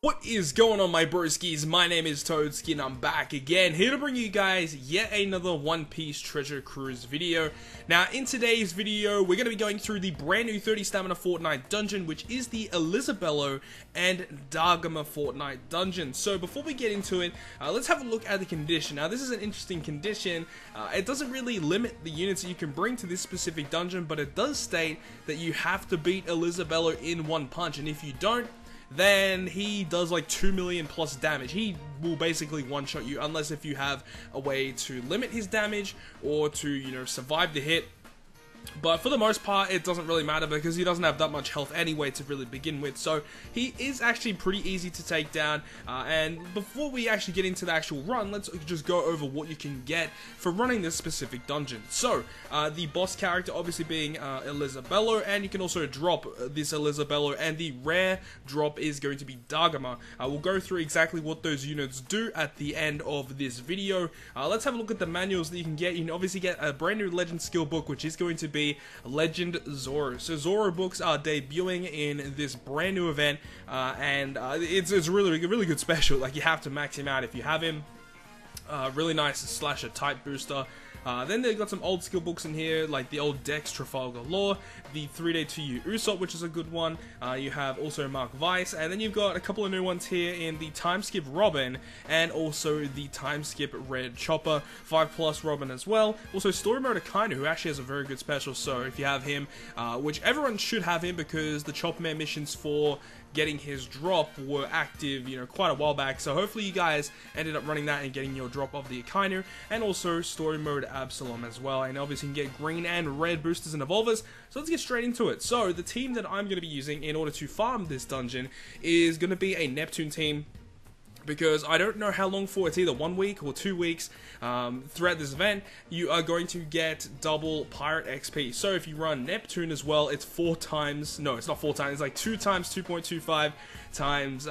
What is going on, my broskiis? My name is Toadski and I'm back again, here to bring you guys yet another One Piece Treasure Cruise video. Now, in today's video, we're going to be going through the brand new 30 stamina Fortnite dungeon, which is the ELIZABELLO and Dagama Fortnite dungeon. So before we get into it, let's have a look at the condition. Now, this is an interesting condition. It doesn't really limit the units that you can bring to this specific dungeon, but it does state that you have to beat ELIZABELLO in one punch, and if you don't, then he does like 2 million plus damage. He will basically one-shot you unless if you have a way to limit his damage or to, you know, survive the hit. But for the most part, it doesn't really matter because he doesn't have that much health anyway to really begin with. So he is actually pretty easy to take down. And before we actually get into the actual run, let's just go over what you can get for running this specific dungeon. So the boss character obviously being ELIZABELLO, and you can also drop this ELIZABELLO, and the rare drop is going to be Dagama. We'll go through exactly what those units do at the end of this video. Let's have a look at the manuals that you can get. You can obviously get a brand new Legend skill book, which is going to be Legend Zoro. So Zoro books are debuting in this brand new event, and it's really good special. Like, you have to max him out if you have him. Really nice slasher type booster. Then they've got some old skill books in here, like the old Dex Trafalgar Law, the 3-Day 2U Usopp, which is a good one. You have also Mark Weiss, and then you've got a couple of new ones here in the Time Skip Robin, and also the Time Skip Red Chopper, 5+ Robin as well. Also Story Mode Akainu, who actually has a very good special, so if you have him, which everyone should have him because the Chopper Man missions for getting his drop were active, you know, quite a while back, so hopefully you guys ended up running that and getting your drop of the Akainu, and also Story Mode Absalom as well, and obviously you can get green and red boosters and evolvers. So let's get straight into it. So the team that I'm going to be using in order to farm this dungeon is going to be a Neptune team, because I don't know how long for. It's either 1 week or 2 weeks. Throughout this event, you are going to get double pirate XP. So if you run Neptune as well, it's 4 times, no, it's not 4 times, it's like 2 times 2.25 times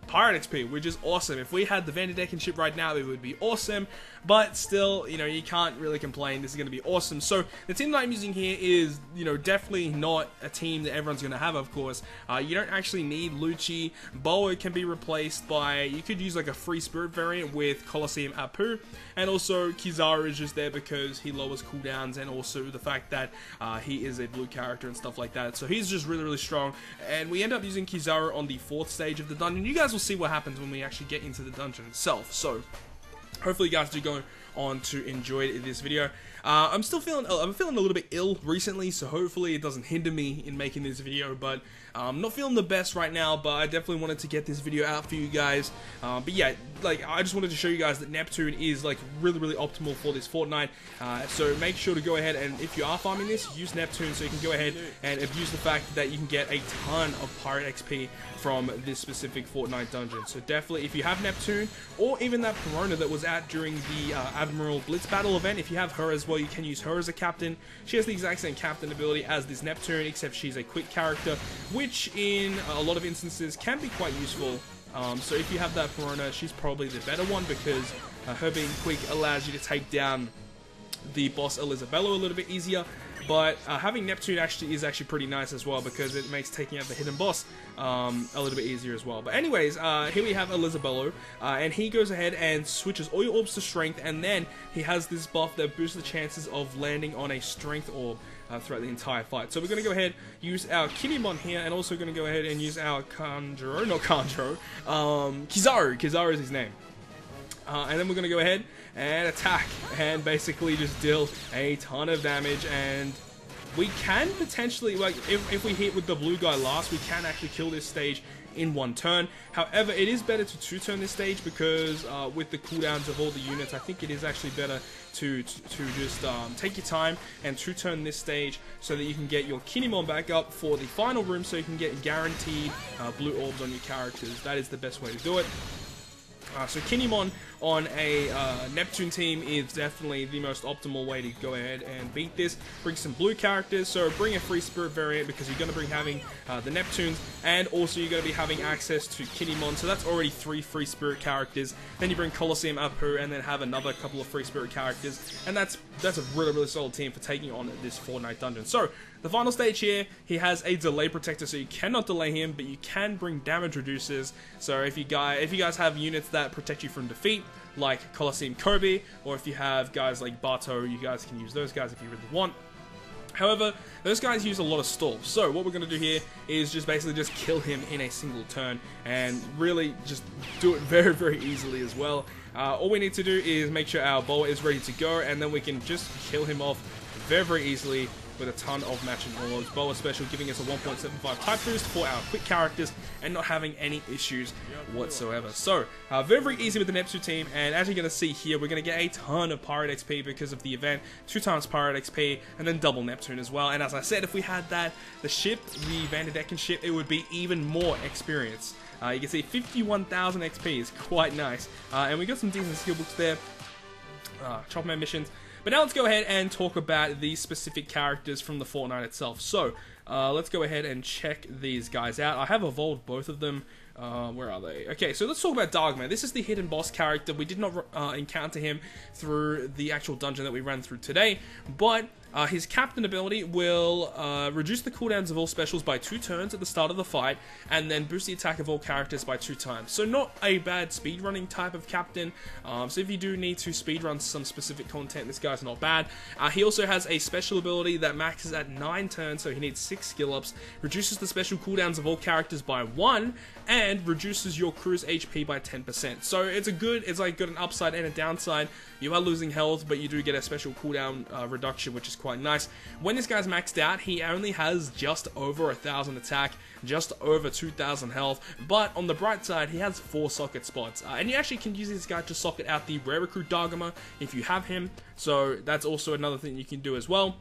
pirate XP, which is awesome. If we had the Vanderdecken ship right now, it would be awesome, but still, you know, you can't really complain. This is going to be awesome. So the team that I'm using here is, you know, definitely not a team that everyone's going to have, of course. You don't actually need Lucci. Boa can be replaced by, you could use like a free spirit variant with Colosseum Apu, and also Kizaru is just there because he lowers cooldowns, and also the fact that he is a blue character and stuff like that. So he's just really strong, and we end up using Kizaru on the 4th stage of the dungeon. You guys will see what happens when we actually get into the dungeon itself. So hopefully you guys do go on to enjoy this video. I'm feeling a little bit ill recently, so hopefully it doesn't hinder me in making this video, but I'm not feeling the best right now, but I definitely wanted to get this video out for you guys. But yeah, like, I just wanted to show you guys that Neptune is like really optimal for this Fortnite. So make sure to go ahead, and if you are farming this, use Neptune so you can go ahead and abuse the fact that you can get a ton of pirate XP from this specific Fortnite dungeon. So definitely, if you have Neptune, or even that Perona that was out during the Admiral Blitz Battle event, if you have her as well, you can use her as a captain. She has the exact same captain ability as this Neptune, except she's a quick character, which in a lot of instances can be quite useful. So if you have that Perona, she's probably the better one, because her being quick allows you to take down the boss ELIZABELLO a little bit easier. But having Neptune is actually pretty nice as well, because it makes taking out the hidden boss a little bit easier as well. But anyways, here we have ELIZABELLO, and he goes ahead and switches all your orbs to strength, and then he has this buff that boosts the chances of landing on a strength orb throughout the entire fight. So we're going to go ahead, use our Kinemon here, and also going to go ahead and use our Kizaru is his name. And then we're going to go ahead and attack and basically just deal a ton of damage, and we can potentially, like, if we hit with the blue guy last, we can actually kill this stage in 1 turn. However, it is better to 2-turn this stage, because with the cooldowns of all the units, I think it is actually better to just take your time and 2-turn this stage, so that you can get your Kinemon back up for the final room, so you can get guaranteed blue orbs on your characters. That is the best way to do it. So Kinemon on a Neptune team is definitely the most optimal way to go ahead and beat this. Bring some blue characters, so bring a free spirit variant, because you're going to be having the Neptunes, and also you're going to be having access to Kinemon, so that's already 3 free spirit characters. Then you bring Colosseum Apu, and then have another couple of free spirit characters, and that's that's a really solid team for taking on this Fortnite dungeon. So the final stage here, he has a delay protector, so you cannot delay him, but you can bring damage reducers. So if you guys have units that protect you from defeat, like Colosseum Kobe, or if you have guys like Barto, you guys can use those guys if you really want. However, those guys use a lot of stalls, so what we're going to do here is just basically just kill him in a single turn, and really just do it very easily as well. All we need to do is make sure our bow is ready to go, and then we can just kill him off very easily with a ton of matching warlords. Boa special giving us a 1.75 type boost for our quick characters and not having any issues whatsoever. So very easy with the Neptune team, and as you're going to see here, we're going to get a ton of Pirate XP because of the event, 2 times Pirate XP and then double Neptune as well. And as I said, if we had that, the ship, the Van der Decken ship, it would be even more experience. You can see 51,000 XP is quite nice, and we got some decent skill books there, Chopman missions. But now let's go ahead and talk about the specific characters from the Fortnite itself. So, let's go ahead and check these guys out. I have evolved both of them. Where are they? Okay, so let's talk about Dagama. This is the hidden boss character. We did not encounter him through the actual dungeon that we ran through today, but his captain ability will reduce the cooldowns of all specials by 2 turns at the start of the fight, and then boost the attack of all characters by 2 times. So not a bad speedrunning type of captain. So if you do need to speedrun some specific content, this guy's not bad. He also has a special ability that maxes at 9 turns, so he needs 6 skill ups, reduces the special cooldowns of all characters by 1, and reduces your crew's HP by 10%. So it's like got an upside and a downside. You are losing health, but you do get a special cooldown reduction, which is quite nice. When this guy's maxed out, he only has just over 1,000 attack, just over 2,000 health, but on the bright side, he has 4 socket spots, and you actually can use this guy to socket out the rare recruit Dagama if you have him, so that's also another thing you can do as well.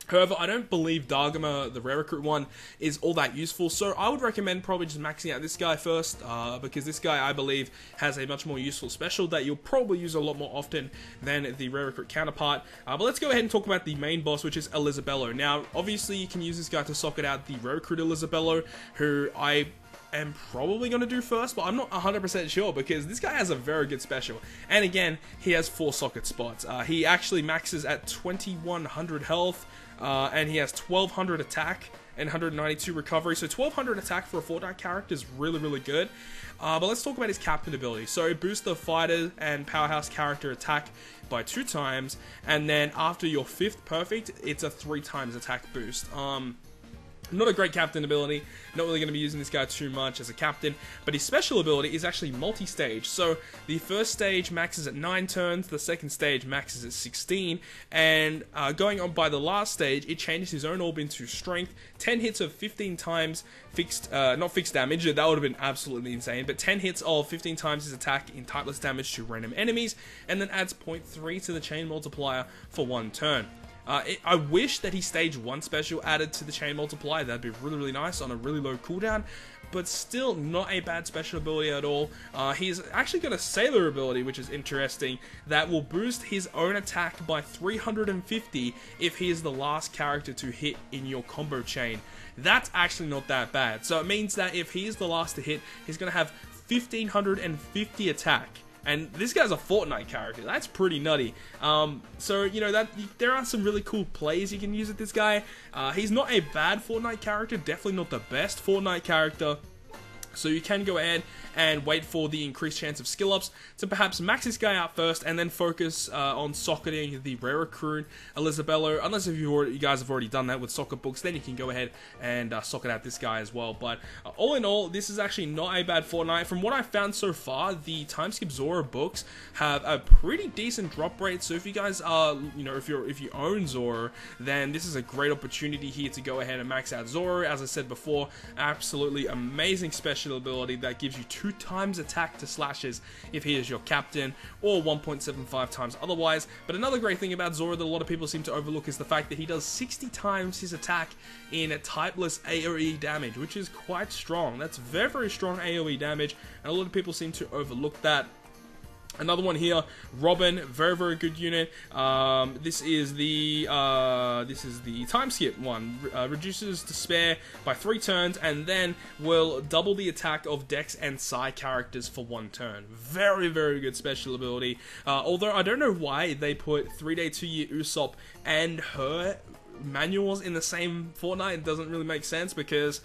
However, I don't believe Dagama, the rare recruit one, is all that useful, so I would recommend probably just maxing out this guy first, because this guy, I believe, has a much more useful special that you'll probably use a lot more often than the rare recruit counterpart. But let's go ahead and talk about the main boss, which is ELIZABELLO. Now, obviously, you can use this guy to socket out the rare recruit ELIZABELLO, who I am probably going to do first, but I'm not 100% sure because this guy has a very good special. And again, he has 4 socket spots. He actually maxes at 2,100 health, and he has 1,200 attack and 192 recovery. So 1,200 attack for a Fortnite character is really good. But let's talk about his captain ability. So it boosts the fighter and powerhouse character attack by 2 times, and then after your 5th perfect, it's a 3 times attack boost. Not a great captain ability, not really going to be using this guy too much as a captain, but his special ability is actually multi-stage. So the first stage maxes at 9 turns, the second stage maxes at 16, and going on by the last stage, it changes his own orb into strength, 10 hits of 15 times fixed, not fixed damage, that would have been absolutely insane, but 10 hits of 15 times his attack in typeless damage to random enemies, and then adds 0.3 to the chain multiplier for 1 turn. I wish that he stage 1 special added to the chain multiplier. That'd be really nice on a really low cooldown, but still not a bad special ability at all. He's actually got a sailor ability, which is interesting, that will boost his own attack by 350 if he is the last character to hit in your combo chain. That's actually not that bad. So it means that if he is the last to hit, he's going to have 1,550 attack. And this guy's a Fortnite character. That's pretty nutty. So, you know, there are some really cool plays you can use with this guy. He's not a bad Fortnite character. Definitely not the best Fortnite character. So you can go ahead and wait for the increased chance of skill ups to perhaps max this guy out first and then focus on socketing the rare recruit ELIZABELLO. Unless if you guys have already done that with socket books, then you can go ahead and socket out this guy as well. But all in all, this is actually not a bad Fortnite. From what I've found so far, the Timeskip Zora books have a pretty decent drop rate. So if you guys are, you know, if you own Zora, then this is a great opportunity here to go ahead and max out Zora. As I said before, absolutely amazing special ability that gives you 2 times attack to slashes if he is your captain, or 1.75 times otherwise. But another great thing about Zora that a lot of people seem to overlook is the fact that he does 60 times his attack in a typeless AoE damage, which is quite strong. That's very strong AoE damage, and a lot of people seem to overlook that. Another one here, Robin, very good unit. This is the time skip one. Reduces despair by 3 turns, and then will double the attack of Dex and Psi characters for 1 turn. Very good special ability. Although I don't know why they put 3-day 2-year Usopp and her manuals in the same Fortnite. It doesn't really make sense because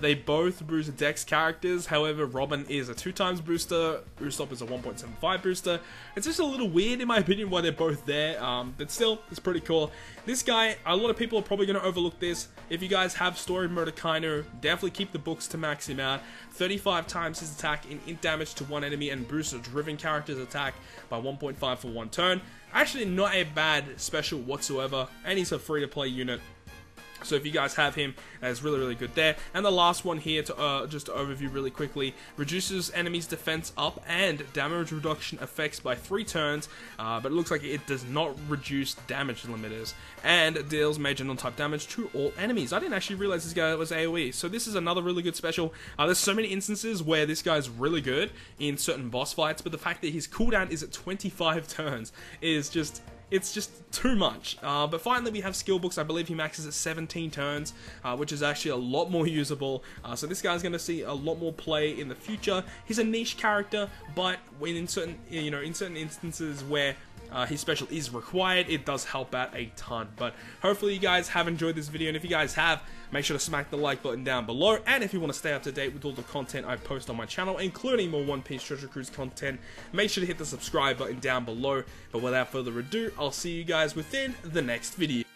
they both boost Dex characters. However, Robin is a 2x booster, Usopp is a 1.75 booster. It's just a little weird in my opinion why they're both there, but still, it's pretty cool. This guy, a lot of people are probably going to overlook this. If you guys have story mode Akainu, definitely keep the books to max him out. 35 times his attack in int damage to one enemy and boosts a driven character's attack by 1.5 for 1 turn. Actually, not a bad special whatsoever, and he's a free-to-play unit. So if you guys have him, that's really good there. And the last one here, to just to overview really quickly, reduces enemies' defense up and damage reduction effects by 3 turns, but it looks like it does not reduce damage limiters, and deals major non-type damage to all enemies. I didn't actually realize this guy was AoE, so this is another really good special. There's so many instances where this guy's really good in certain boss fights, but the fact that his cooldown is at 25 turns is just... it's just too much. But finally we have skill books. I believe he maxes at 17 turns, which is actually a lot more usable. So this guy's going to see a lot more play in the future. He's a niche character, but when in certain instances where his special is required, it does help out a ton. But hopefully you guys have enjoyed this video, and if you guys have, make sure to smack the like button down below. And if you want to stay up to date with all the content I post on my channel, including more One Piece Treasure Cruise content, make sure to hit the subscribe button down below. But without further ado, I'll see you guys within the next video.